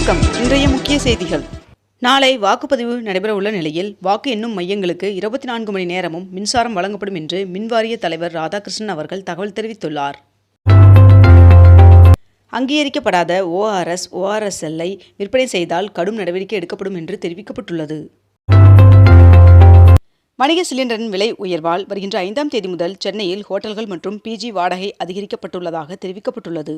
வணக்கம். இன்றைய முக்கிய செய்திகள். நாளை வாக்குப்பதிவு நடைபெறவுள்ள நிலையில் வாக்கு எண்ணும் மையங்களுக்கு 24 மணி நேரமும் மின்சாரம் வழங்கப்படும் என்று மின்வாரிய தலைவர் ராதாகிருஷ்ணன் அவர்கள் தகவல் தெரிவித்துள்ளார். அங்கீகரிக்கப்படாத ORS-ஐ விற்பனை செய்தால் கடும் நடவடிக்கை எடுக்கப்படும் என்று தெரிவிக்கப்பட்டுள்ளது. வணிக சிலிண்டரின் விலை உயர்வால் வருகின்ற 5ஆம் தேதி முதல் சென்னையில் ஹோட்டல்கள் மற்றும் PG வாடகை அதிகரிக்கப்பட்டுள்ளதாக தெரிவிக்கப்பட்டுள்ளது.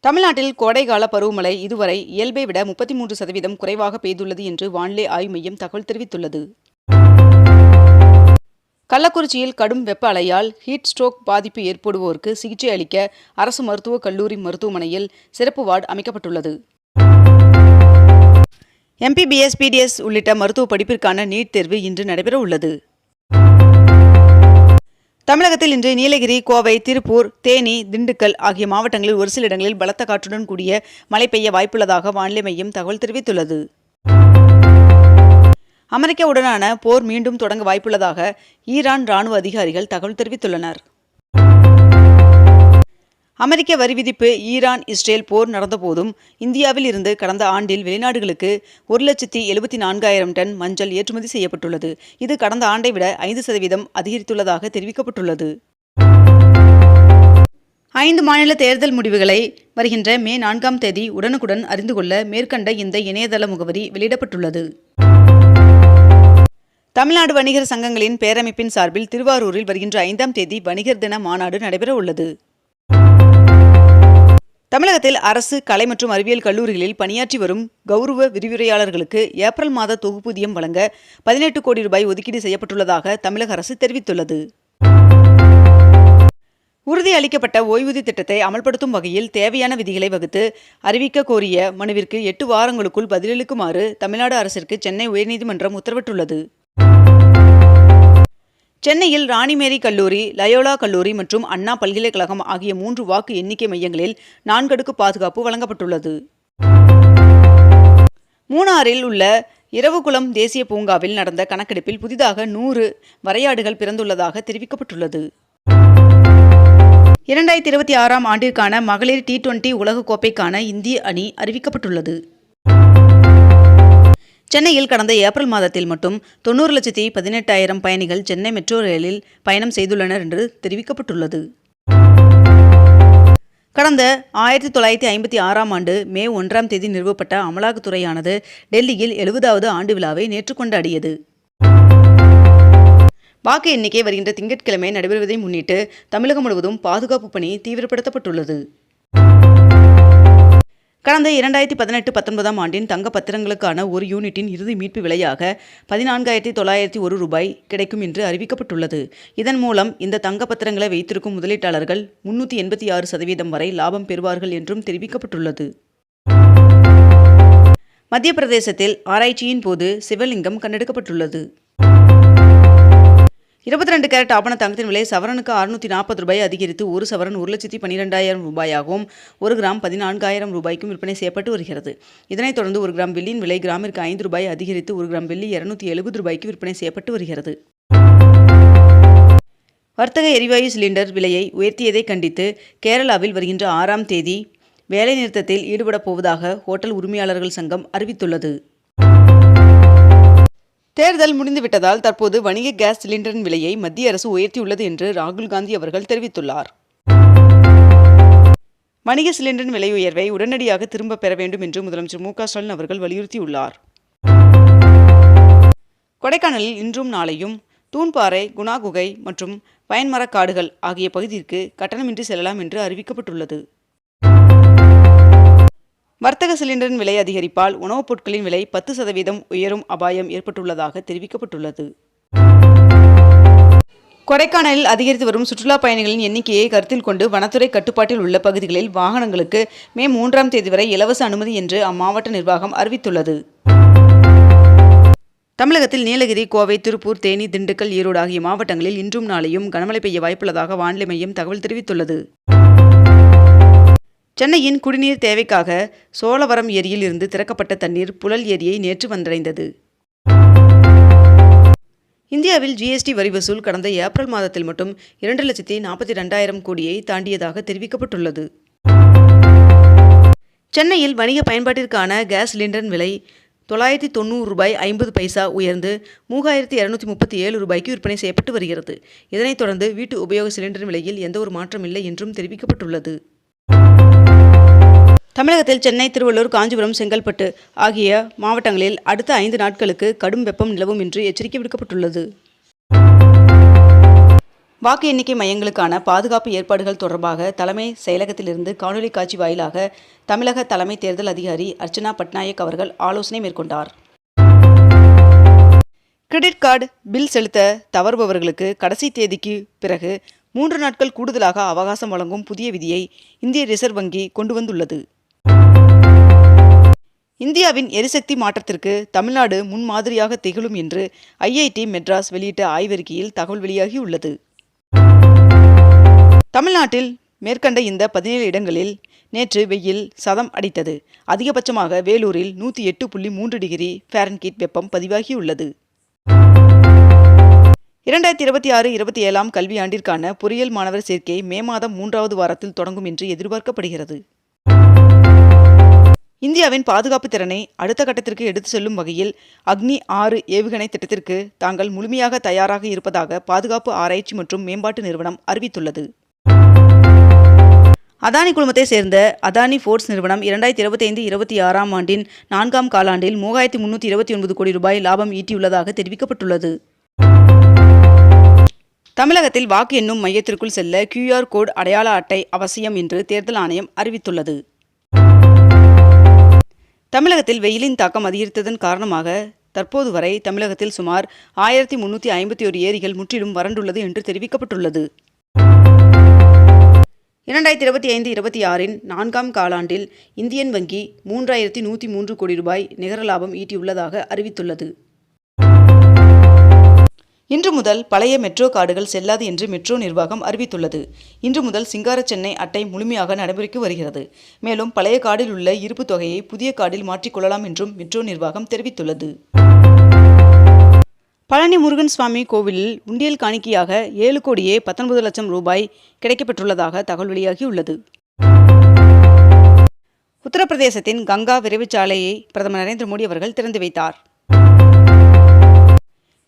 தமிழ்நாட்டில் கோடைகால பருவமழை இதுவரை இயல்பை விட 33% குறைவாக பெய்துள்ளது என்று வானிலை ஆய்வு மையம் தகவல் தெரிவித்துள்ளது. கள்ளக்குறிச்சியில் கடும் வெப்ப அலையால் ஹீட் ஸ்ட்ரோக் பாதிப்பு ஏற்படுவோருக்கு சிகிச்சை அளிக்க அரசு மருத்துவக் கல்லூரி மருத்துவமனையில் சிறப்பு வார்டு அமைக்கப்பட்டுள்ளது. MBBS, PDS உள்ளிட்ட மருத்துவ படிப்பிற்கான நீட் தேர்வு இன்று நடைபெற உள்ளது. தமிழகத்தில் இன்று நீலகிரி, கோவை, திருப்பூர், தேனி, திண்டுக்கல் ஆகிய மாவட்டங்களில் ஒரு சில இடங்களில் பலத்த காற்றுடன் கூடிய மழை பெய்ய வாய்ப்புள்ளதாக வானிலை மையம் தகவல் தெரிவித்துள்ளது. அமெரிக்காவுடனான போர் மீண்டும் தொடங்க வாய்ப்புள்ளதாக ஈரான் ராணுவ அதிகாரிகள் தகவல் தெரிவித்துள்ளனர். அமெரிக்க வரி விதிப்பு ஈரான் இஸ்ரேல் போர் நடந்தபோதும் இந்தியாவில் இருந்து கடந்த ஆண்டில் வெளிநாடுகளுக்கு 1,74,000 டன் மஞ்சள் ஏற்றுமதி செய்யப்பட்டுள்ளது. இது கடந்த ஆண்டை விட 5% அதிகரித்துள்ளதாக தெரிவிக்கப்பட்டுள்ளது. 5 மாநில தேர்தல் முடிவுகளை வருகின்ற மே 4ஆம் தேதி உடனுக்குடன் அறிந்து கொள்ள மேற்கண்ட இந்த இணையதள முகவரி வெளியிடப்பட்டுள்ளது. தமிழ்நாடு வணிகர் சங்கங்களின் பேரமைப்பின் சார்பில் திருவாரூரில் வருகின்ற 5ஆம் தேதி வணிகர் தின மாநாடு நடைபெற உள்ளது. தமிழகத்தில் அரசு கலை மற்றும் அறிவியல் கல்லூரிகளில் பணியாற்றி வரும் கௌரவ விரிவுரையாளர்களுக்கு ஏப்ரல் மாத தொகுப்பூதியம் வழங்க 18 கோடி ரூபாய் ஒதுக்கீடு செய்யப்பட்டுள்ளதாக தமிழக அரசு தெரிவித்துள்ளது. உறுதி அளிக்கப்பட்ட ஓய்வூதிய திட்டத்தை அமல்படுத்தும் வகையில் தேவையான விதிகளை வகுத்து அறிவிக்க கோரிய மனுவிற்கு 8 வாரங்களுக்குள் பதிலளிக்குமாறு தமிழ்நாடு அரசிற்கு சென்னை உயர்நீதிமன்றம் உத்தரவிட்டுள்ளது. சென்னையில் ராணிமேரி கல்லூரி, லயோலா கல்லூரி மற்றும் அண்ணா பல்கலைக்கழகம் ஆகிய 3 வாக்கு எண்ணிக்கை மையங்களில் 4 அடுக்கு பாதுகாப்பு வழங்கப்பட்டுள்ளது. மூணாறில் உள்ள இரவுகுளம் தேசிய பூங்காவில் நடந்த கணக்கெடுப்பில் புதிதாக 100 வரையாடுகள் பிறந்துள்ளதாக தெரிவிக்கப்பட்டுள்ளது. 2026ஆம் ஆண்டிற்கான மகளிர் T20 உலகக்கோப்பைக்கான இந்திய அணி அறிவிக்கப்பட்டுள்ளது. சென்னையில் கடந்த ஏப்ரல் மாதத்தில் மட்டும் 90,18,000 பயணிகள் சென்னை மெட்ரோ ரயிலில் பயணம் செய்துள்ளனர் என்று தெரிவிக்கப்பட்டுள்ளது. கடந்த 1956ஆம் ஆண்டு மே 1ஆம் தேதி நிறுவப்பட்ட அமலாக்கத்துறையானது டெல்லியில் 70வது ஆண்டு விழாவை நேற்று கொண்டாடியது. வாக்கு எண்ணிக்கை வருகின்ற திங்கட்கிழமை நடைபெறுவதை முன்னிட்டு தமிழகம் முழுவதும் பாதுகாப்பு பணி தீவிரப்படுத்தப்பட்டுள்ளது. கடந்த 2018-19ஆம் ஆண்டின் தங்க பத்திரங்களுக்கான ஒரு யூனிட்டின் இறுதி மீட்பு விலையாக 14,901 ரூபாய் கிடைக்கும் என்று அறிவிக்கப்பட்டுள்ளது. இதன் மூலம் இந்த தங்க பத்திரங்களை வைத்திருக்கும் முதலீட்டாளர்கள் 386% வரை லாபம் பெறுவார்கள் என்றும் தெரிவிக்கப்பட்டுள்ளது. மத்திய பிரதேசத்தில் ஆராய்ச்சியின் போது சிவலிங்கம் கண்டெடுக்கப்பட்டுள்ளது. 22 கேரட் ஆபண தங்கத்தின் விலை சவரனுக்கு 640 ரூபாய் அதிகரித்து ஒரு சவரன் 1,12,000 ரூபாயாகவும் 1 கிராம் 14,000 ரூபாய்க்கும் விற்பனை செய்யப்பட்டு வருகிறது. இதனைத் தொடர்ந்து 1 கிராம் வெள்ளியின் விலை கிராமிற்கு 5 ரூபாய் அதிகரித்து 1 கிராம் வெள்ளி 270 ரூபாய்க்கு விற்பனை செய்யப்பட்டு வருகிறது. வர்த்தக எரிவாயு சிலிண்டர் விலையை உயர்த்தியதை கண்டித்து கேரளாவில் வருகின்ற 6ஆம் தேதி வேலைநிறுத்தத்தில் ஈடுபடப் போவதாக ஹோட்டல் உரிமையாளர்கள் சங்கம் அறிவித்துள்ளது. தேர்தல் முடிந்துவிட்டதால் தற்போது வணிக கேஸ் சிலிண்டரின் விலையை மத்திய அரசு உயர்த்தியுள்ளது என்று ராகுல் காந்தி அவர்கள் தெரிவித்துள்ளார். வணிக சிலிண்டரின் விலை உயர்வை உடனடியாக திரும்பப் பெற வேண்டும் என்று முதலமைச்சர் மு க ஸ்டாலின் அவர்கள் வலியுறுத்தியுள்ளார். கொடைக்கானலில் இன்றும் நாளையும் தூண்பாறை, குணா குகை மற்றும் பயன்மரக் காடுகள் ஆகிய பகுதிக்கு கட்டணமின்றி செல்லலாம் என்று அறிவிக்கப்பட்டுள்ளது. வர்த்தக சிலிண்டரின் விலை அதிகரிப்பால் உணவுப் பொருட்களின் விலை 10% உயரும் அபாயம் ஏற்பட்டுள்ளதாக தெரிவிக்கப்பட்டுள்ளது. கொடைக்கானலில் அதிகரித்து வரும் சுற்றுலா பயணிகளின் எண்ணிக்கையை கருத்தில் கொண்டு வனத்துறை கட்டுப்பாட்டில் உள்ள பகுதிகளில் வாகனங்களுக்கு மே 3ஆம் தேதி வரை இலவச அனுமதி என்று அம்மாவட்ட நிர்வாகம் அறிவித்துள்ளது. தமிழகத்தில் நீலகிரி, கோவை, திருப்பூர், தேனி, திண்டுக்கல், ஈரோடு ஆகிய மாவட்டங்களில் இன்றும் நாளையும் கனமழை பெய்ய வாய்ப்புள்ளதாக வானிலை மையம் தகவல் தெரிவித்துள்ளது. சென்னையின் குடிநீர் தேவைக்காக சோழவரம் ஏரியில் இருந்து திறக்கப்பட்ட தண்ணீர் புழல் ஏரியை நேற்று வந்தடைந்தது. இந்தியாவில் GST வரி வசூல் கடந்த ஏப்ரல் மாதத்தில் மட்டும் 2,42,000 கோடியை தாண்டியதாக தெரிவிக்கப்பட்டுள்ளது. சென்னையில் வணிக பயன்பாட்டிற்கான கேஸ் சிலிண்டரின் விலை ரூ. 990.50 உயர்ந்து 3237 ரூபாய்க்கு விற்பனை செய்யப்பட்டு வருகிறது. இதனைத் தொடர்ந்து வீட்டு உபயோக சிலிண்டரின் விலையில் எந்தவொரு மாற்றம் இல்லை என்றும் தெரிவிக்கப்பட்டுள்ளது. தமிழகத்தில் சென்னை, திருவள்ளூர், காஞ்சிபுரம், செங்கல்பட்டு ஆகிய மாவட்டங்களில் அடுத்த 5 நாட்களுக்கு கடும் வெப்பம் நிலவும் என்று எச்சரிக்கை விடுக்கப்பட்டுள்ளது. வாக்கு எண்ணிக்கை மையங்களுக்கான பாதுகாப்பு ஏற்பாடுகள் தொடர்பாக தலைமை செயலகத்திலிருந்து காணொலி காட்சி வாயிலாக தமிழக தலைமை தேர்தல் அதிகாரி அர்ச்சனா பட்நாயக் அவர்கள் ஆலோசனை மேற்கொண்டார். கிரெடிட் கார்டு பில் செலுத்த தவறுபவர்களுக்கு கடைசி தேதிக்கு பிறகு 3 நாட்கள் கூடுதலாக அவகாசம் வழங்கும் புதிய விதியை இந்திய ரிசர்வ் வங்கி கொண்டு வந்துள்ளது. இந்தியாவின் எரிசக்தி மாற்றத்திற்கு தமிழ்நாடு முன்மாதிரியாக திகழும் என்று IIT மெட்ராஸ் வெளியிட்ட ஆய்வறிக்கையில் தகவல் வெளியாகியுள்ளது. தமிழ்நாட்டில் மேற்கண்ட இந்த 17 இடங்களில் நேற்று வெயில் சதம் அடித்தது. அதிகபட்சமாக வேலூரில் 108.3 டிகிரி ஃபாரன்ஹீட் வெப்பம் பதிவாகியுள்ளது. 2026-27 கல்வியாண்டிற்கான பொறியியல் மாணவர் சேர்க்கை மே மாதம் 3வது வாரத்தில் தொடங்கும் என்று எதிர்பார்க்கப்படுகிறது. இந்தியாவின் பாதுகாப்பு திறனை அடுத்த கட்டத்திற்கு எடுத்து செல்லும் வகையில் அக்னி 6 ஏவுகணை திட்டத்திற்கு தாங்கள் முழுமையாக தயாராக இருப்பதாக பாதுகாப்பு ஆராய்ச்சி மற்றும் மேம்பாட்டு நிறுவனம் அறிவித்துள்ளது. அதானி குழுமத்தை சேர்ந்த அதானி போர்ட்ஸ் நிறுவனம் 2025-26 ஆண்டின் 4ஆம் காலாண்டில் 3329 கோடி ரூபாய் லாபம் ஈட்டியுள்ளதாக தெரிவிக்கப்பட்டுள்ளது. தமிழகத்தில் வாக்கு எண்ணும் மையத்திற்குள் செல்ல QR கோட் அடையாள அட்டை அவசியம் என்று தேர்தல் ஆணையம் அறிவித்துள்ளது. தமிழகத்தில் வெயிலின் தாக்கம் அதிகரித்ததன் காரணமாக தற்போது வரை தமிழகத்தில் சுமார் 1351 ஏரிகள் முற்றிலும் வறண்டுள்ளது என்று தெரிவிக்கப்பட்டுள்ளது. 2025-26 4ஆம் காலாண்டில் இந்தியன் வங்கி 3103 கோடி ரூபாய் நிகர லாபம் ஈட்டியுள்ளதாக அறிவித்துள்ளது. இன்று முதல் பழைய மெட்ரோ கார்டுகள் செல்லாது என்று மெட்ரோ நிர்வாகம் அறிவித்துள்ளது. இன்று முதல் சிங்கார சென்னை அட்டை முழுமையாக நடைமுறைக்கு வருகிறது. மேலும் பழைய கார்டில் உள்ள இருப்பு தொகையை புதிய கார்டில் மாற்றிக்கொள்ளலாம் என்றும் மெட்ரோ நிர்வாகம் தெரிவித்துள்ளது. பழனி முருகன் சுவாமி கோவிலில் உண்டியல் காணிக்கையாக 7,19 லட்சம் ரூபாய் கிடைக்கப்பெற்றுள்ளதாக தகவல் வெளியாகியுள்ளது. உத்தரப்பிரதேசத்தின் கங்கா விரைவுச்சாலையை பிரதமர் நரேந்திர மோடி அவர்கள் திறந்து வைத்தார்.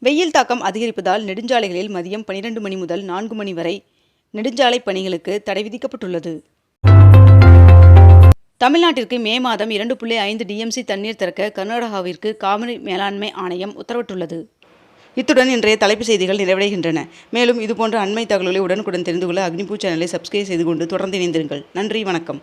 வெயில் தாக்கம் அதிகரிப்பதால் நெடுஞ்சாலைகளில் மதியம் 12 மணி முதல் 4 மணி வரை நெடுஞ்சாலை பணிகளுக்கு தடை விதிக்கப்பட்டுள்ளது. தமிழ்நாட்டிற்கு மே மாதம் 2.5 DMC தண்ணீர் திறக்க கர்நாடகாவிற்கு காவிரி மேலாண்மை ஆணையம் உத்தரவிட்டுள்ளது. இத்துடன் இன்றைய தலைப்புச் செய்திகள் நிறைவடைகின்றன. மேலும் இதுபோன்ற அண்மை தகவல்களை உடனுக்குடன் தெரிந்து கொள்ள அக்னிபூ சேனலை சப்ஸ்கிரைப் செய்து கொண்டு தொடர்ந்து இணைந்திருங்கள். நன்றி, வணக்கம்.